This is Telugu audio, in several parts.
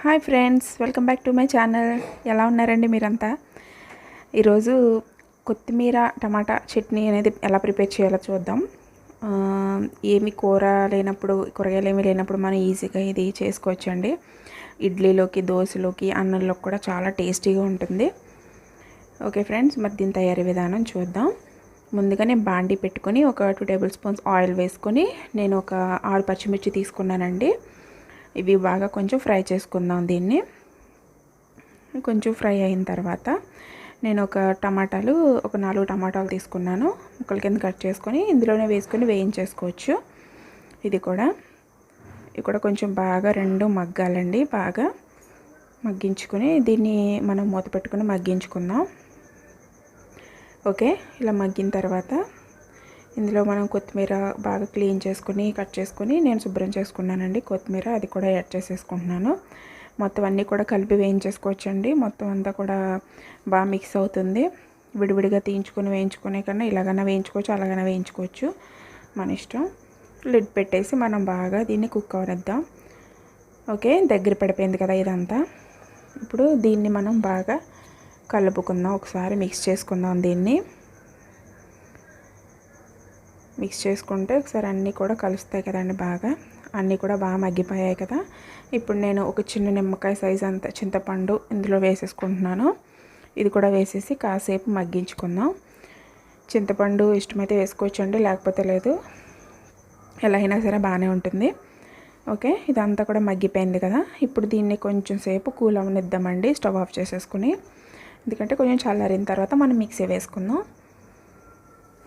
Hi friends, welcome back to my channel. ఎలా ఉన్నారండి మీరంతా? ఈరోజు కొత్తిమీర టమాటా చట్నీ అనేది ఎలా ప్రిపేర్ చేయాలో చూద్దాం. ఏమి కూర లేనప్పుడు, కూరగాయలు ఏమీ లేనప్పుడు మనం ఈజీగా ఇది చేసుకోవచ్చండి. ఇడ్లీలోకి, దోశలోకి, అన్నంలోకి కూడా చాలా టేస్టీగా ఉంటుంది. ఓకే ఫ్రెండ్స్, మరి దీని తయారీ విధానం చూద్దాం. ముందుగా నేను బాండీ పెట్టుకొని ఒక 2 టేబుల్ స్పూన్స్ ఆయిల్ వేసుకొని నేను ఒక 6 పచ్చిమిర్చి తీసుకున్నానండి. ఇవి బాగా కొంచెం ఫ్రై చేసుకుందాం. దీన్ని కొంచెం ఫ్రై అయిన తర్వాత నేను ఒక 4 టమాటాలు తీసుకున్నాను. ముక్కల కింద కట్ చేసుకొని ఇందులోనే వేసుకొని వేయించేసుకోవచ్చు. ఇది కూడా కొంచెం బాగా రెండు మగ్గాలండి. బాగా మగ్గించుకొని దీన్ని మనం మూత పెట్టుకొని మగ్గించుకుందాం. ఓకే, ఇలా మగ్గిన తర్వాత ఇందులో మనం కొత్తిమీర బాగా క్లీన్ చేసుకొని కట్ చేసుకొని నేను శుభ్రం చేసుకున్నానండి. కొత్తిమీర అది కూడా యాడ్ చేసేసుకుంటున్నాను. మొత్తం అన్నీ కూడా కలిపి వేయించేసుకోవచ్చండి. మొత్తం అంతా కూడా బాగా మిక్స్ అవుతుంది. విడివిడిగా తీయించుకొని వేయించుకునే కన్నా ఇలాగైనా వేయించుకోవచ్చు, అలాగైనా వేయించుకోవచ్చు, మన ఇష్టం. లిడ్ పెట్టేసి మనం బాగా దీన్ని కుక్ అవనిద్దాం. ఓకే, దగ్గర పడిపోయింది కదా ఇదంతా. ఇప్పుడు దీన్ని మనం బాగా కలుపుకుందాం. ఒకసారి మిక్స్ చేసుకుందాం. దీన్ని మిక్స్ చేసుకుంటే ఒకసారి అన్నీ కూడా కలుస్తాయి కదండి. బాగా అన్నీ కూడా బాగా మగ్గిపోయాయి కదా. ఇప్పుడు నేను ఒక చిన్న నిమ్మకాయ సైజ్ అంత చింతపండు ఇందులో వేసేసుకుంటున్నాను. ఇది కూడా వేసేసి కాసేపు మగ్గించుకుందాం. చింతపండు ఇష్టమైతే వేసుకోవచ్చండి, లేకపోతే లేదు. ఎలా అయినా సరే బాగానే ఉంటుంది. ఓకే, ఇదంతా కూడా మగ్గిపోయింది కదా. ఇప్పుడు దీన్ని కొంచెం సేపు కూల్ అవనిద్దామండి, స్టవ్ ఆఫ్ చేసేసుకుని. ఎందుకంటే కొంచెం చల్లారిన తర్వాత మనం మిక్సీ వేసుకుందాం.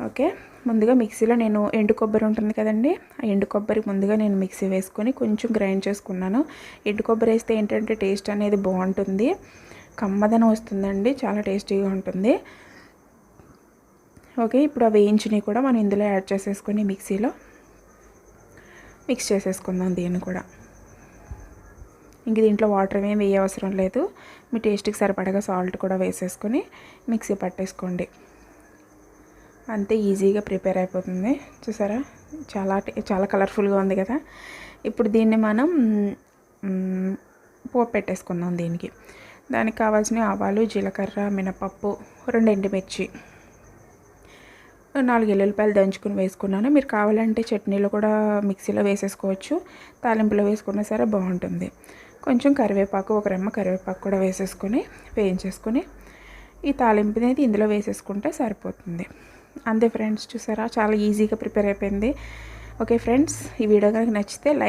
ఓకే, ముందుగా మిక్సీలో నేను ఎండు కొబ్బరి ఉంటుంది కదండి, ఆ ఎండు కొబ్బరి ముందుగా నేను మిక్సీ వేసుకొని కొంచెం గ్రైండ్ చేసుకున్నాను. ఎండు కొబ్బరి వేస్తే ఏంటంటే టేస్ట్ అనేది బాగుంటుంది, కమ్మదనం వస్తుందండి, చాలా టేస్టీగా ఉంటుంది. ఓకే, ఇప్పుడు ఆ వేయించినవి కూడా మనం ఇందులో యాడ్ చేసేసుకొని మిక్సీలో మిక్స్ చేసేసుకుందాం. దీన్ని కూడా ఇంక దీంట్లో వాటర్ ఏమీ వేయ అవసరం లేదు. మీ టేస్ట్కి సరిపడగా సాల్ట్ కూడా వేసేసుకొని మిక్సీ పట్టేసుకోండి. అంతే, ఈజీగా ప్రిపేర్ అయిపోతుంది. చూసారా, చాలా కలర్ఫుల్గా ఉంది కదా. ఇప్పుడు దీన్ని మనం పోపు పెట్టేసుకుందాం. దానికి కావాల్సిన ఆవాలు, జీలకర్ర, మినపప్పు, 2 ఎండుమిర్చి, 4 ఎల్లుల్లిపాయలు దంచుకుని వేసుకున్నాను. మీరు కావాలంటే చట్నీలో కూడా మిక్సీలో వేసేసుకోవచ్చు, తాలింపులో వేసుకున్నా సరే బాగుంటుంది. కొంచెం కరివేపాకు, ఒక రెమ్మ కరివేపాకు కూడా వేసేసుకొని వేయించేసుకొని ఈ తాలింపు అనేది ఇందులో వేసేసుకుంటే సరిపోతుంది. అంతే ఫ్రెండ్స్, చూసారా, చాలా ఈజీగా ప్రిపేర్ అయిపోయింది. ఓకే ఫ్రెండ్స్, ఈ వీడియో కనుక నచ్చితే